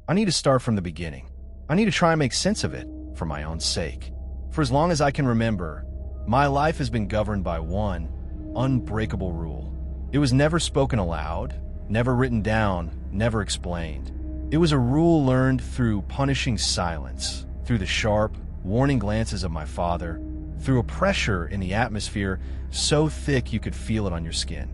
I need to start from the beginning. I need to try and make sense of it for my own sake. For as long as I can remember, my life has been governed by one unbreakable rule. It was never spoken aloud, never written down, never explained. It was a rule learned through punishing silence, through the sharp, warning glances of my father, through a pressure in the atmosphere so thick you could feel it on your skin.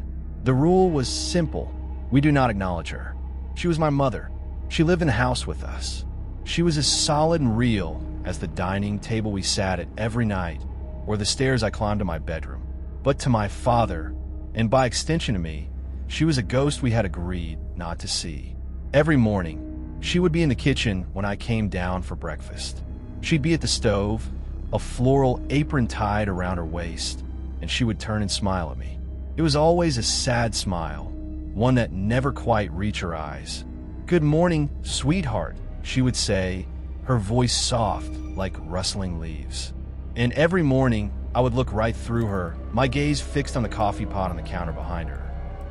The rule was simple. We do not acknowledge her. She was my mother. She lived in the house with us. She was as solid and real as the dining table we sat at every night or the stairs I climbed to my bedroom. But to my father, and by extension to me, she was a ghost we had agreed not to see. Every morning, she would be in the kitchen when I came down for breakfast. She'd be at the stove, a floral apron tied around her waist, and she would turn and smile at me. It was always a sad smile, one that never quite reached her eyes. "Good morning, sweetheart," she would say, her voice soft like rustling leaves. And every morning, I would look right through her, my gaze fixed on the coffee pot on the counter behind her.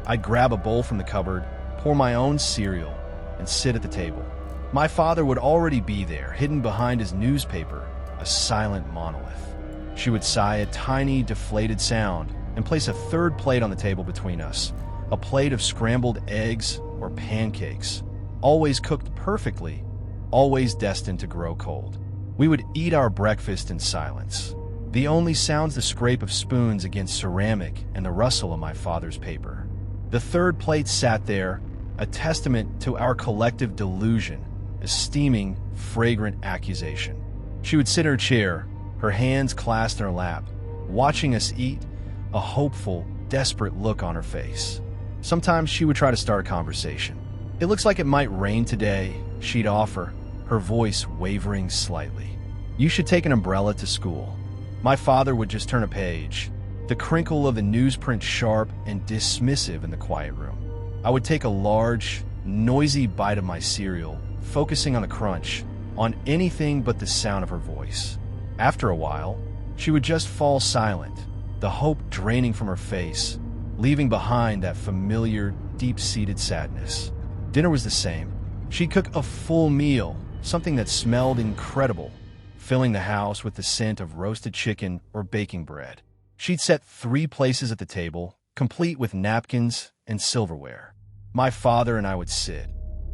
I'd grab a bowl from the cupboard, pour my own cereal, and sit at the table. My father would already be there, hidden behind his newspaper, a silent monolith. She would sigh a tiny, deflated sound and place a third plate on the table between us, a plate of scrambled eggs or pancakes, always cooked perfectly, always destined to grow cold. We would eat our breakfast in silence. The only sounds the scrape of spoons against ceramic and the rustle of my father's paper. The third plate sat there, a testament to our collective delusion, a steaming, fragrant accusation. She would sit in her chair, her hands clasped in her lap, watching us eat, a hopeful, desperate look on her face. Sometimes she would try to start a conversation. "It looks like it might rain today," she'd offer, her voice wavering slightly. "You should take an umbrella to school." My father would just turn a page, the crinkle of the newsprint sharp and dismissive in the quiet room. I would take a large, noisy bite of my cereal, focusing on the crunch, on anything but the sound of her voice. After a while, she would just fall silent, the hope draining from her face, leaving behind that familiar, deep-seated sadness. Dinner was the same. She'd cook a full meal, something that smelled incredible, filling the house with the scent of roasted chicken or baking bread. She'd set 3 places at the table, complete with napkins and silverware. My father and I would sit,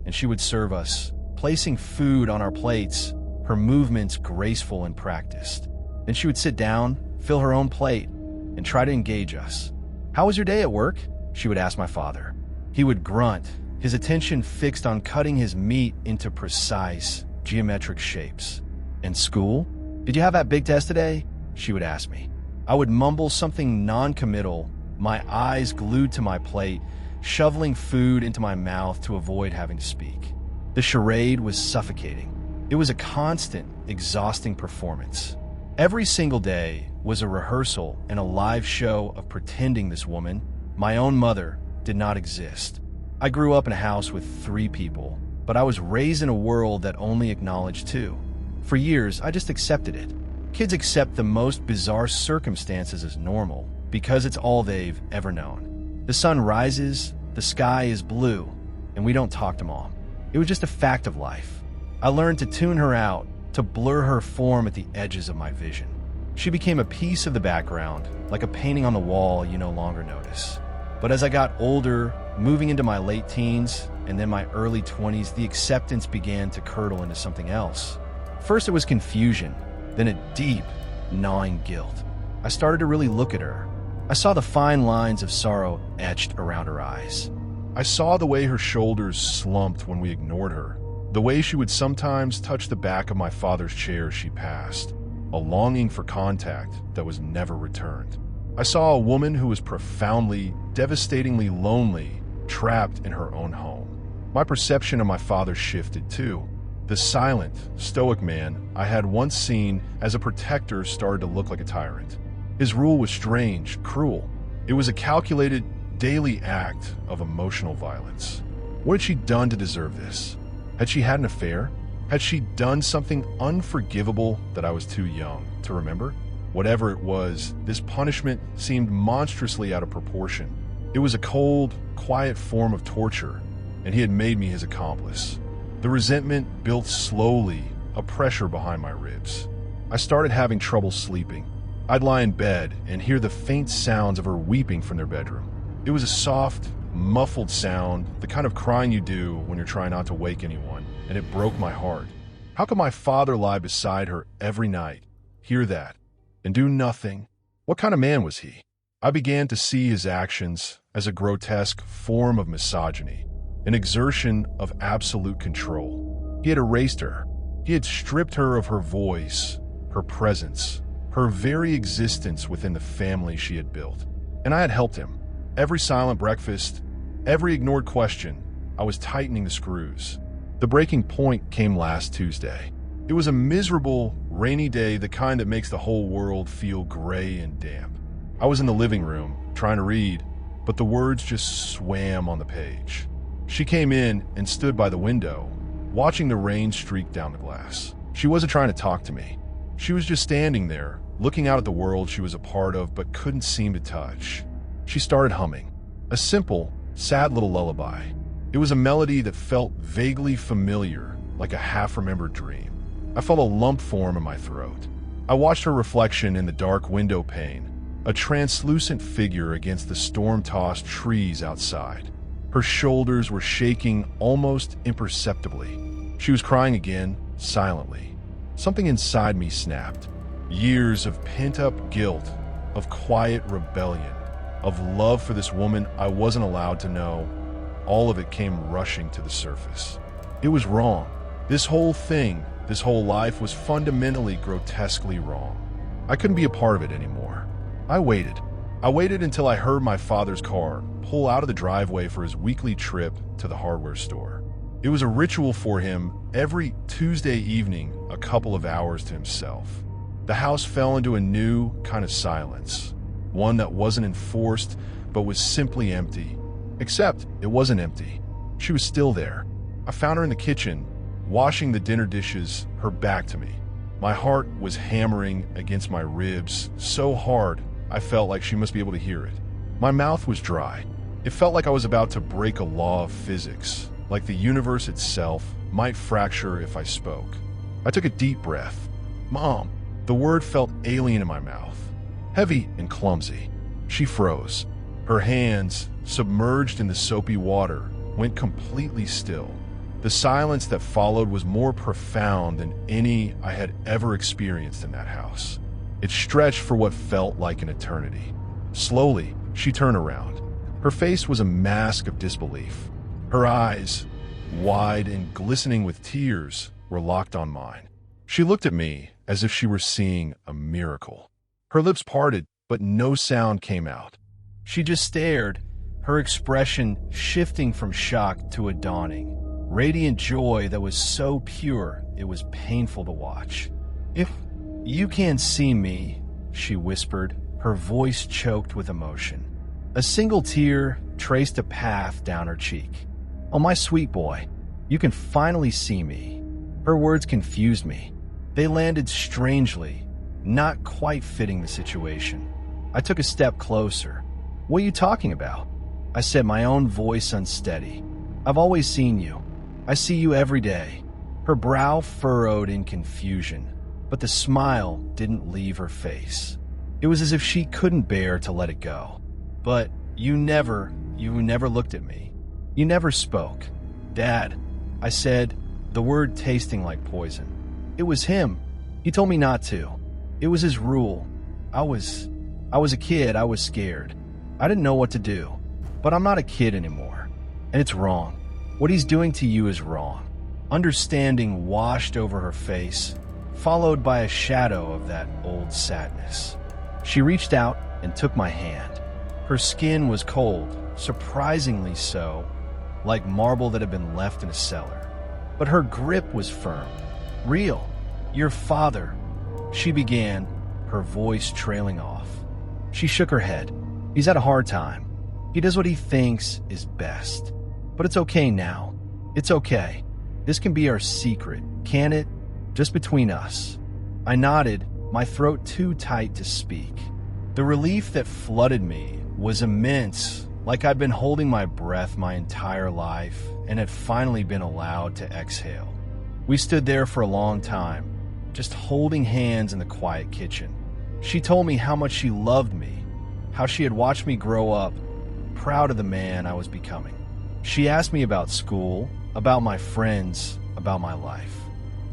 and she would serve us, placing food on our plates, her movements graceful and practiced. Then she would sit down, fill her own plate, and try to engage us. "How was your day at work?" she would ask my father. He would grunt, his attention fixed on cutting his meat into precise, geometric shapes. "And school? Did you have that big test today?" she would ask me. I would mumble something non-committal, my eyes glued to my plate, shoveling food into my mouth to avoid having to speak. The charade was suffocating. It was a constant, exhausting performance. Every single day was a rehearsal and a live show of pretending this woman, my own mother, did not exist. I grew up in a house with 3 people, but I was raised in a world that only acknowledged 2. For years, I just accepted it. Kids accept the most bizarre circumstances as normal because it's all they've ever known. The sun rises, the sky is blue, and we don't talk to Mom. It was just a fact of life. I learned to tune her out, to blur her form at the edges of my vision. She became a piece of the background, like a painting on the wall you no longer notice. But as I got older, moving into my late teens, and then my early 20s, the acceptance began to curdle into something else. First it was confusion, then a deep, gnawing guilt. I started to really look at her. I saw the fine lines of sorrow etched around her eyes. I saw the way her shoulders slumped when we ignored her, the way she would sometimes touch the back of my father's chair as she passed, a longing for contact that was never returned. I saw a woman who was profoundly, devastatingly lonely, trapped in her own home. My perception of my father shifted too. The silent, stoic man I had once seen as a protector started to look like a tyrant. His rule was strange, cruel. It was a calculated, daily act of emotional violence. What had she done to deserve this? Had she had an affair? Had she done something unforgivable that I was too young to remember? Whatever it was, this punishment seemed monstrously out of proportion. It was a cold, quiet form of torture, and he had made me his accomplice. The resentment built slowly, a pressure behind my ribs. I started having trouble sleeping. I'd lie in bed and hear the faint sounds of her weeping from their bedroom. It was a soft, muffled sound, the kind of crying you do when you're trying not to wake anyone, and it broke my heart. How could my father lie beside her every night, hear that, and do nothing? What kind of man was he? I began to see his actions as a grotesque form of misogyny, an exertion of absolute control. He had erased her. He had stripped her of her voice, her presence, her very existence within the family she had built. And I had helped him. Every silent breakfast, every ignored question, I was tightening the screws. The breaking point came last Tuesday. It was a miserable, rainy day, the kind that makes the whole world feel gray and damp. I was in the living room, trying to read, but the words just swam on the page. She came in and stood by the window, watching the rain streak down the glass. She wasn't trying to talk to me. She was just standing there, looking out at the world she was a part of but couldn't seem to touch. She started humming, a simple, sad little lullaby. It was a melody that felt vaguely familiar, like a half-remembered dream. I felt a lump form in my throat. I watched her reflection in the dark window pane, a translucent figure against the storm-tossed trees outside. Her shoulders were shaking almost imperceptibly. She was crying again, silently. Something inside me snapped. Years of pent-up guilt, of quiet rebellion, of love for this woman I wasn't allowed to know. All of it came rushing to the surface. It was wrong. This whole thing, this whole life was fundamentally grotesquely wrong. I couldn't be a part of it anymore. I waited. I waited until I heard my father's car pull out of the driveway for his weekly trip to the hardware store. It was a ritual for him every Tuesday evening, a couple of hours to himself. The house fell into a new kind of silence, one that wasn't enforced but was simply empty. Except it wasn't empty. She was still there. I found her in the kitchen, washing the dinner dishes, her back to me. My heart was hammering against my ribs so hard I felt like she must be able to hear it. My mouth was dry. It felt like I was about to break a law of physics, like the universe itself might fracture if I spoke. I took a deep breath. Mom. The word felt alien in my mouth, heavy and clumsy. She froze. Her hands, submerged in the soapy water, went completely still. The silence that followed was more profound than any I had ever experienced in that house. It stretched for what felt like an eternity. Slowly, she turned around. Her face was a mask of disbelief. Her eyes, wide and glistening with tears, were locked on mine. She looked at me as if she were seeing a miracle. Her lips parted, but no sound came out. She just stared, her expression shifting from shock to a dawning, radiant joy that was so pure it was painful to watch. "If you can't see me," she whispered, her voice choked with emotion. A single tear traced a path down her cheek. "Oh, my sweet boy, you can finally see me." Her words confused me. They landed strangely, not quite fitting the situation. I took a step closer. "What are you talking about?" I said, my own voice unsteady. "I've always seen you. I see you every day." Her brow furrowed in confusion, but the smile didn't leave her face. It was as if she couldn't bear to let it go. "But you never looked at me. You never spoke." "Dad," I said, the word tasting like poison. "It was him. He told me not to. It was his rule. I was a kid. I was scared. I didn't know what to do. But I'm not a kid anymore. And it's wrong. What he's doing to you is wrong." Understanding washed over her face, followed by a shadow of that old sadness. She reached out and took my hand. Her skin was cold, surprisingly so, like marble that had been left in a cellar. But her grip was firm. "Real. Your father," she began, her voice trailing off. She shook her head. "He's had a hard time. He does what he thinks is best. But it's okay now. It's okay. This can be our secret, can it? Just between us." I nodded, my throat too tight to speak. The relief that flooded me was immense, like I'd been holding my breath my entire life and had finally been allowed to exhale. We stood there for a long time, just holding hands in the quiet kitchen. She told me how much she loved me, how she had watched me grow up, proud of the man I was becoming. She asked me about school, about my friends, about my life.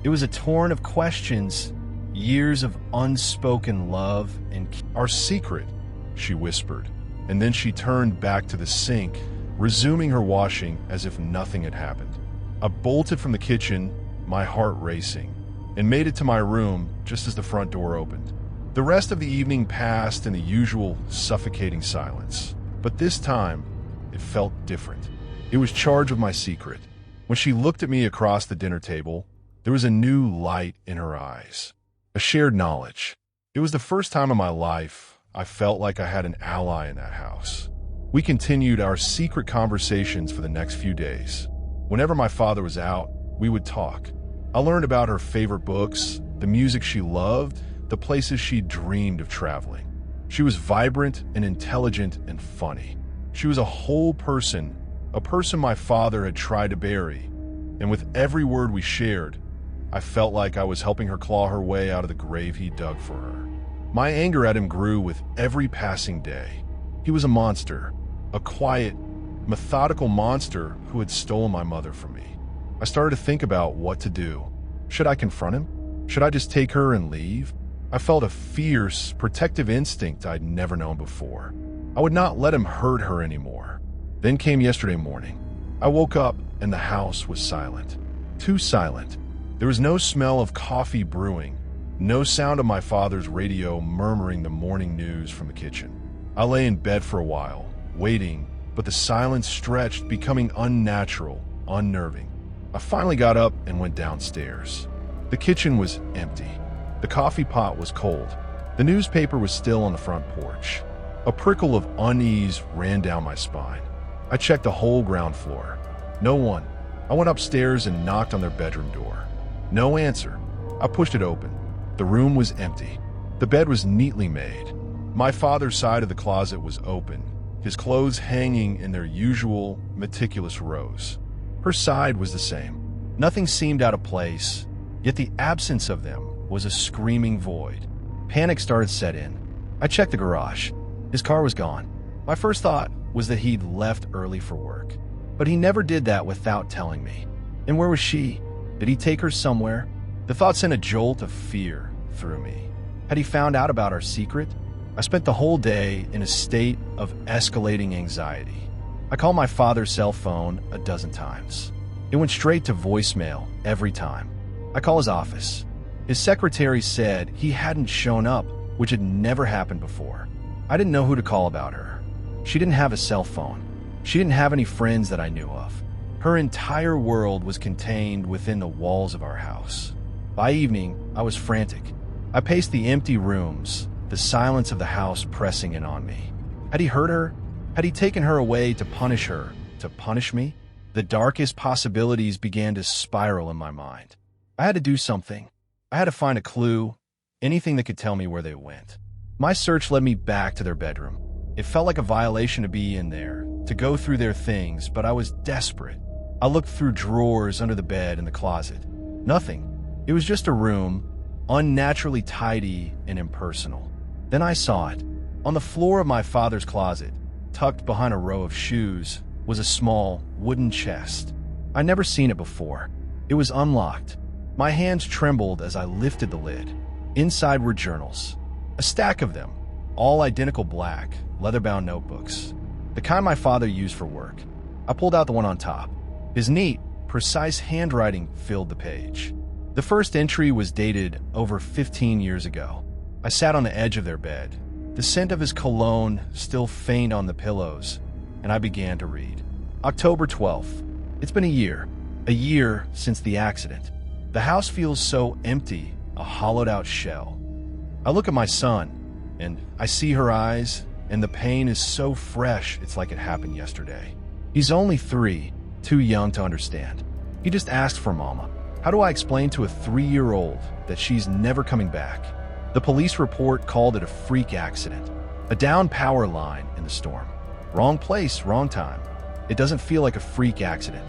It was a torrent of questions, years of unspoken love and "Our secret," she whispered, and then she turned back to the sink, resuming her washing as if nothing had happened. I bolted from the kitchen, my heart racing, and made it to my room just as the front door opened. The rest of the evening passed in the usual suffocating silence, but this time it felt different. It was charged with my secret. When she looked at me across the dinner table, there was a new light in her eyes, a shared knowledge. It was the first time in my life I felt like I had an ally in that house. We continued our secret conversations for the next few days. Whenever my father was out, we would talk. I learned about her favorite books, the music she loved, the places she dreamed of traveling. She was vibrant and intelligent and funny. She was a whole person, a person my father had tried to bury. And with every word we shared, I felt like I was helping her claw her way out of the grave he dug for her. My anger at him grew with every passing day. He was a monster, a quiet, methodical monster who had stolen my mother from me. I started to think about what to do. Should I confront him? Should I just take her and leave? I felt a fierce, protective instinct I'd never known before. I would not let him hurt her anymore. Then came yesterday morning. I woke up and the house was silent. Too silent. There was no smell of coffee brewing, no sound of my father's radio murmuring the morning news from the kitchen. I lay in bed for a while, waiting, but the silence stretched, becoming unnatural, unnerving. I finally got up and went downstairs. The kitchen was empty. The coffee pot was cold. The newspaper was still on the front porch. A prickle of unease ran down my spine. I checked the whole ground floor. No one. I went upstairs and knocked on their bedroom door. No answer. I pushed it open. The room was empty. The bed was neatly made. My father's side of the closet was open, his clothes hanging in their usual, meticulous rows. Her side was the same. Nothing seemed out of place, yet the absence of them was a screaming void. Panic started to set in. I checked the garage. His car was gone. My first thought was that he'd left early for work, but he never did that without telling me. And where was she? Did he take her somewhere? The thought sent a jolt of fear through me. Had he found out about our secret? I spent the whole day in a state of escalating anxiety. I called my father's cell phone a dozen times. It went straight to voicemail every time. I called his office. His secretary said he hadn't shown up, which had never happened before. I didn't know who to call about her. She didn't have a cell phone. She didn't have any friends that I knew of. Her entire world was contained within the walls of our house. By evening, I was frantic. I paced the empty rooms, the silence of the house pressing in on me. Had he hurt her? Had he taken her away to punish her, to punish me? The darkest possibilities began to spiral in my mind. I had to do something. I had to find a clue, anything that could tell me where they went. My search led me back to their bedroom. It felt like a violation to be in there, to go through their things, but I was desperate. I looked through drawers under the bed and the closet. Nothing. It was just a room, unnaturally tidy and impersonal. Then I saw it. On the floor of my father's closet, tucked behind a row of shoes, was a small wooden chest. I'd never seen it before. It was unlocked. My hands trembled as I lifted the lid. Inside were journals, a stack of them, all identical black, leather-bound notebooks, the kind my father used for work. I pulled out the one on top. His neat, precise handwriting filled the page. The first entry was dated over 15 years ago. I sat on the edge of their bed, the scent of his cologne still faint on the pillows, and I began to read. October 12th. It's been a year since the accident. The house feels so empty, a hollowed-out shell. I look at my son, and I see her eyes, and the pain is so fresh it's like it happened yesterday. He's only 3, too young to understand. He just asked for Mama. How do I explain to a 3-year-old that she's never coming back? The police report called it a freak accident, a downed power line in the storm. Wrong place, wrong time. It doesn't feel like a freak accident.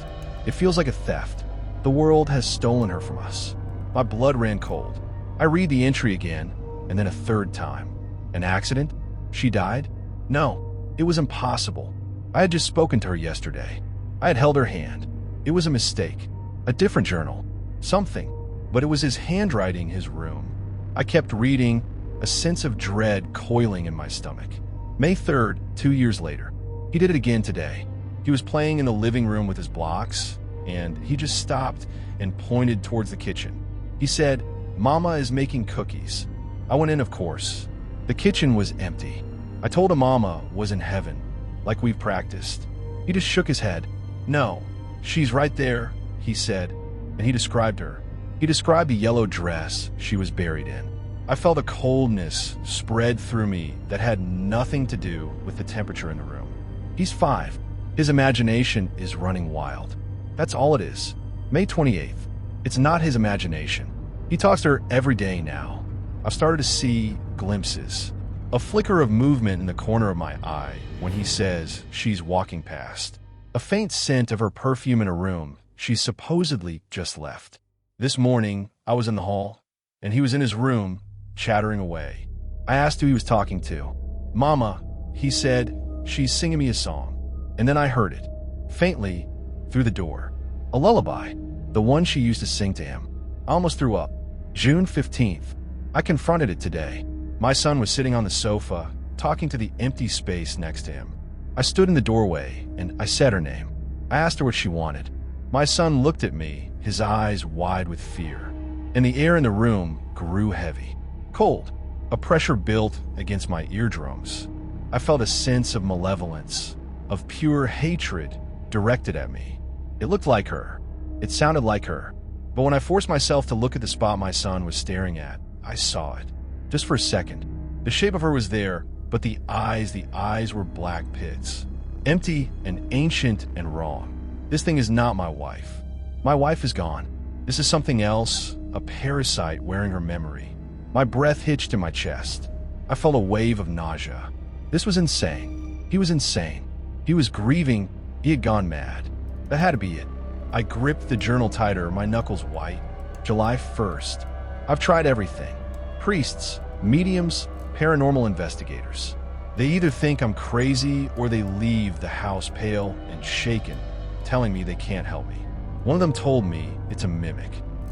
It feels like a theft. The world has stolen her from us. My blood ran cold. I read the entry again, and then a third time. An accident? She died? No, it was impossible. I had just spoken to her yesterday. I had held her hand. It was a mistake. A different journal. Something. But it was his handwriting, his room. I kept reading, a sense of dread coiling in my stomach. May 3rd, 2 years later. He did it again today. He was playing in the living room with his blocks, and he just stopped and pointed towards the kitchen. He said, "Mama is making cookies." I went in, of course. The kitchen was empty. I told him Mama was in heaven, like we've practiced. He just shook his head. "No, she's right there," he said, and he described her. He described the yellow dress she was buried in. I felt a coldness spread through me that had nothing to do with the temperature in the room. He's 5. His imagination is running wild. That's all it is. May 28th. It's not his imagination. He talks to her every day now. I've started to see glimpses. A flicker of movement in the corner of my eye when he says she's walking past. A faint scent of her perfume in a room she supposedly just left. This morning, I was in the hall, and he was in his room, chattering away. I asked who he was talking to. "Mama," he said, "she's singing me a song." And then I heard it, faintly, through the door. A lullaby, the one she used to sing to him. I almost threw up. June 15th. I confronted it today. My son was sitting on the sofa, talking to the empty space next to him. I stood in the doorway, and I said her name. I asked her what she wanted. My son looked at me, his eyes wide with fear. And the air in the room grew heavy. Cold. A pressure built against my eardrums. I felt a sense of malevolence, of pure hatred directed at me. It looked like her. It sounded like her. But when I forced myself to look at the spot my son was staring at, I saw it. Just for a second. The shape of her was there, but the eyes were black pits. Empty and ancient and wrong. This thing is not my wife. My wife is gone. This is something else, a parasite wearing her memory. My breath hitched in my chest. I felt a wave of nausea. This was insane. He was insane. He was grieving. He had gone mad. That had to be it. I gripped the journal tighter, my knuckles white. July 1st. I've tried everything. Priests, mediums, paranormal investigators. They either think I'm crazy or they leave the house pale and shaken, telling me they can't help me. One of them told me it's a mimic,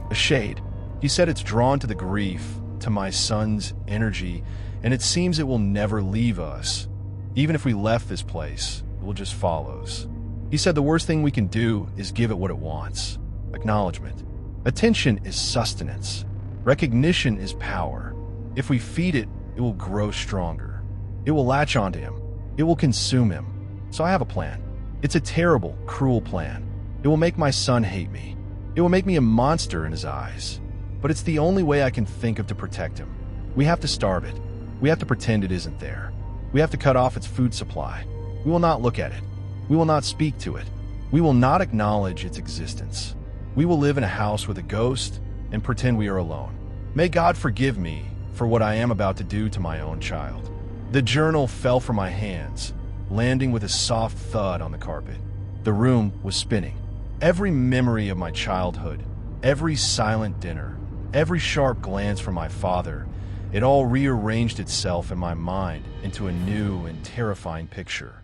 a shade. He said it's drawn to the grief, to my son's energy, and it seems it will never leave us. Even if we left this place, it will just follows. He said the worst thing we can do is give it what it wants. Acknowledgement. Attention is sustenance. Recognition is power. If we feed it, it will grow stronger. It will latch onto him. It will consume him. So I have a plan. It's a terrible, cruel plan. It will make my son hate me. It will make me a monster in his eyes. But it's the only way I can think of to protect him. We have to starve it. We have to pretend it isn't there. We have to cut off its food supply. We will not look at it. We will not speak to it. We will not acknowledge its existence. We will live in a house with a ghost and pretend we are alone. May God forgive me for what I am about to do to my own child. The journal fell from my hands, landing with a soft thud on the carpet. The room was spinning. Every memory of my childhood, every silent dinner, every sharp glance from my father, it all rearranged itself in my mind into a new and terrifying picture.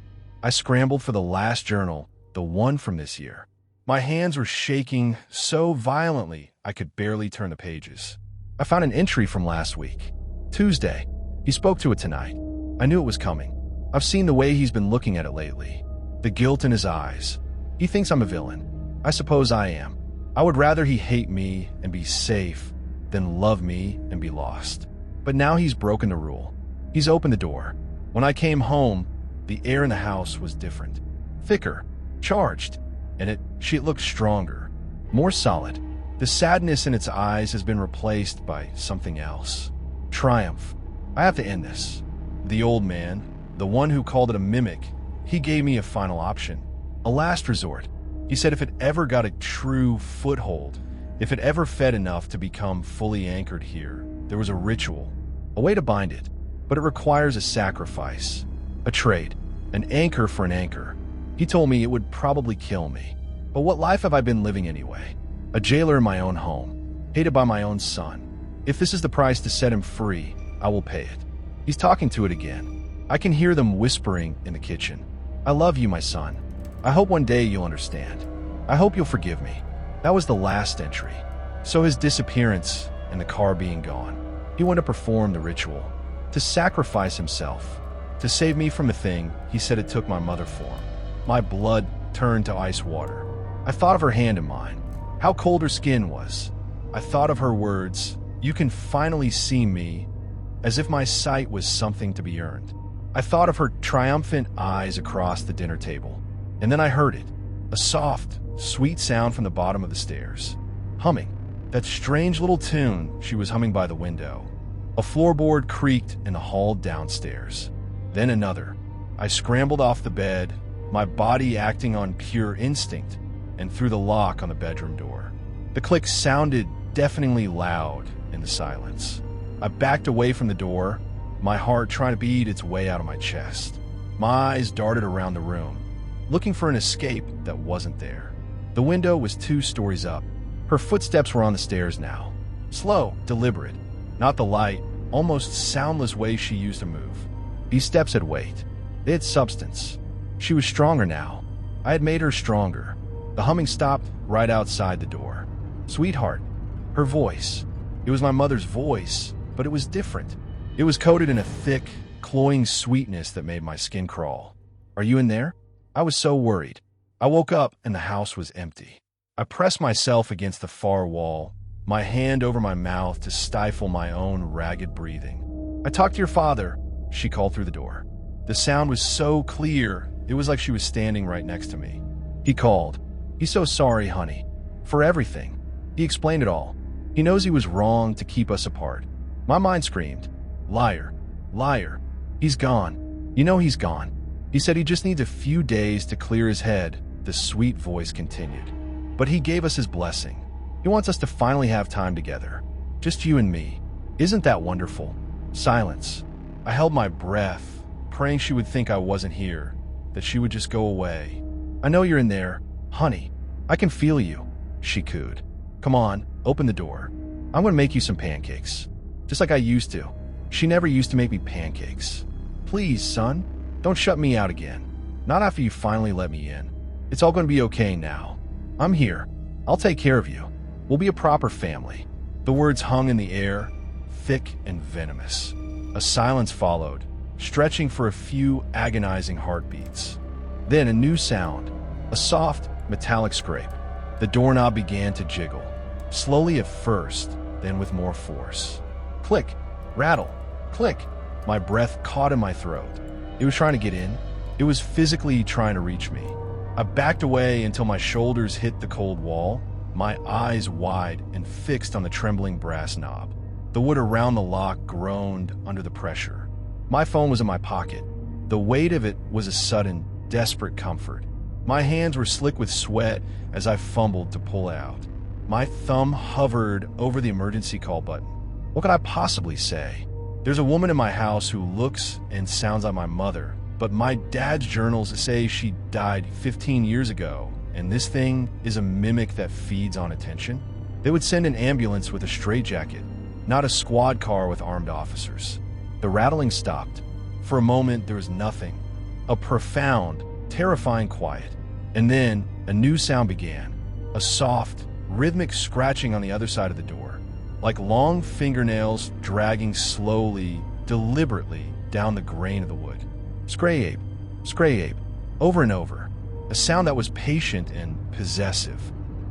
I scrambled for the last journal, the one from this year. My hands were shaking so violently I could barely turn the pages. I found an entry from last week. Tuesday. He spoke to it tonight. I knew it was coming. I've seen the way he's been looking at it lately. The guilt in his eyes. He thinks I'm a villain. I suppose I am. I would rather he hate me and be safe than love me and be lost. But now he's broken the rule. He's opened the door. When I came home, the air in the house was different. Thicker, charged, and she looked stronger, more solid. The sadness in its eyes has been replaced by something else. Triumph. I have to end this. The old man, the one who called it a mimic, he gave me a final option. A last resort. He said if it ever got a true foothold, if it ever fed enough to become fully anchored here, there was a ritual, a way to bind it, but it requires a sacrifice, a trade. An anchor for an anchor. He told me it would probably kill me. But what life have I been living anyway? A jailer in my own home, hated by my own son. If this is the price to set him free, I will pay it. He's talking to it again. I can hear them whispering in the kitchen. I love you, my son. I hope one day you'll understand. I hope you'll forgive me. That was the last entry. So his disappearance and the car being gone. He went to perform the ritual, to sacrifice himself, to save me from a thing he said it took my mother for him. My blood turned to ice water. I thought of her hand in mine, how cold her skin was. I thought of her words, "You can finally see me," as if my sight was something to be earned. I thought of her triumphant eyes across the dinner table. And then I heard it, a soft, sweet sound from the bottom of the stairs. Humming, that strange little tune she was humming by the window. A floorboard creaked in the hall downstairs. Then another. I scrambled off the bed, my body acting on pure instinct, and threw the lock on the bedroom door. The click sounded deafeningly loud in the silence. I backed away from the door, my heart trying to beat its way out of my chest. My eyes darted around the room, looking for an escape that wasn't there. The window was 2 stories up. Her footsteps were on the stairs now. Slow, deliberate, not the light, almost soundless way she used to move. These steps had weight. They had substance. She was stronger now. I had made her stronger. The humming stopped right outside the door. Sweetheart. Her voice. It was my mother's voice, but it was different. It was coated in a thick, cloying sweetness that made my skin crawl. Are you in there? I was so worried. I woke up and the house was empty. I pressed myself against the far wall, my hand over my mouth to stifle my own ragged breathing. I talked to your father, she called through the door. The sound was so clear, it was like she was standing right next to me. He called. He's so sorry, honey. For everything. He explained it all. He knows he was wrong to keep us apart. My mind screamed, liar, liar. He's gone. You know he's gone. He said he just needs a few days to clear his head, the sweet voice continued. But he gave us his blessing. He wants us to finally have time together. Just you and me. Isn't that wonderful? Silence. I held my breath, praying she would think I wasn't here, that she would just go away. I know you're in there, honey. I can feel you, she cooed. Come on, open the door. I'm going to make you some pancakes. Just like I used to. She never used to make me pancakes. Please, son, don't shut me out again. Not after you finally let me in. It's all going to be okay now. I'm here. I'll take care of you. We'll be a proper family. The words hung in the air, thick and venomous. A silence followed, stretching for a few agonizing heartbeats. Then a new sound, a soft, metallic scrape. The doorknob began to jiggle, slowly at first, then with more force. Click, rattle, click. My breath caught in my throat. It was trying to get in. It was physically trying to reach me. I backed away until my shoulders hit the cold wall, my eyes wide and fixed on the trembling brass knob. The wood around the lock groaned under the pressure. My phone was in my pocket. The weight of it was a sudden, desperate comfort. My hands were slick with sweat as I fumbled to pull out. My thumb hovered over the emergency call button. What could I possibly say? There's a woman in my house who looks and sounds like my mother, but my dad's journals say she died 15 years ago, and this thing is a mimic that feeds on attention. They would send an ambulance with a straitjacket, not a squad car with armed officers. The rattling stopped. For a moment, there was nothing. A profound, terrifying quiet. And then a new sound began. A soft, rhythmic scratching on the other side of the door, like long fingernails dragging slowly, deliberately down the grain of the wood. Scrape, over and over. A sound that was patient and possessive.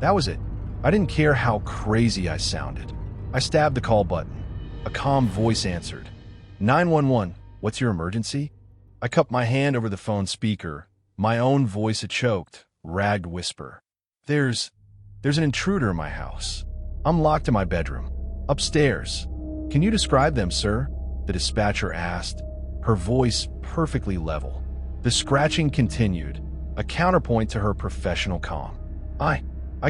That was it. I didn't care how crazy I sounded. I stabbed the call button. A calm voice answered. 911, what's your emergency? I cupped my hand over the phone speaker, my own voice a choked, ragged whisper. There's an intruder in my house. I'm locked in my bedroom. Upstairs. Can you describe them, sir? The dispatcher asked, her voice perfectly level. The scratching continued, a counterpoint to her professional calm. I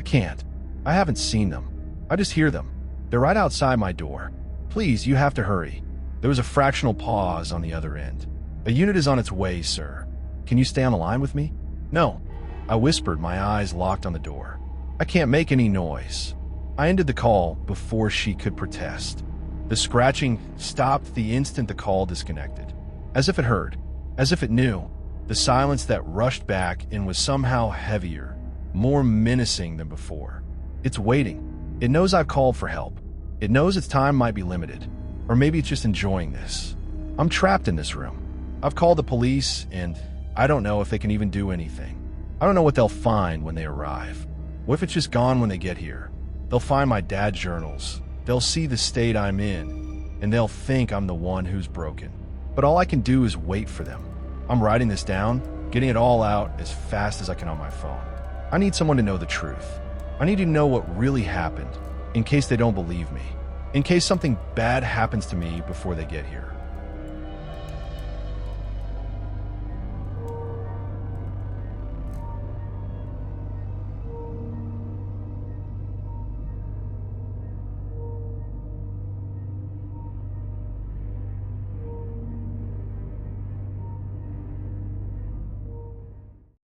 can't. I haven't seen them. I just hear them. They're right outside my door. Please, you have to hurry. There was a fractional pause on the other end. A unit is on its way, sir. Can you stay on the line with me? No, I whispered, my eyes locked on the door. I can't make any noise. I ended the call before she could protest. The scratching stopped the instant the call disconnected. As if it heard, as if it knew. The silence that rushed back in was somehow heavier, more menacing than before. It's waiting. It knows I've called for help. It knows its time might be limited. Or maybe it's just enjoying this. I'm trapped in this room. I've called the police, and I don't know if they can even do anything. I don't know what they'll find when they arrive. What if it's just gone when they get here? They'll find my dad's journals. They'll see the state I'm in, and they'll think I'm the one who's broken. But all I can do is wait for them. I'm writing this down, getting it all out as fast as I can on my phone. I need someone to know the truth. I need to know what really happened, in case they don't believe me. In case something bad happens to me before they get here.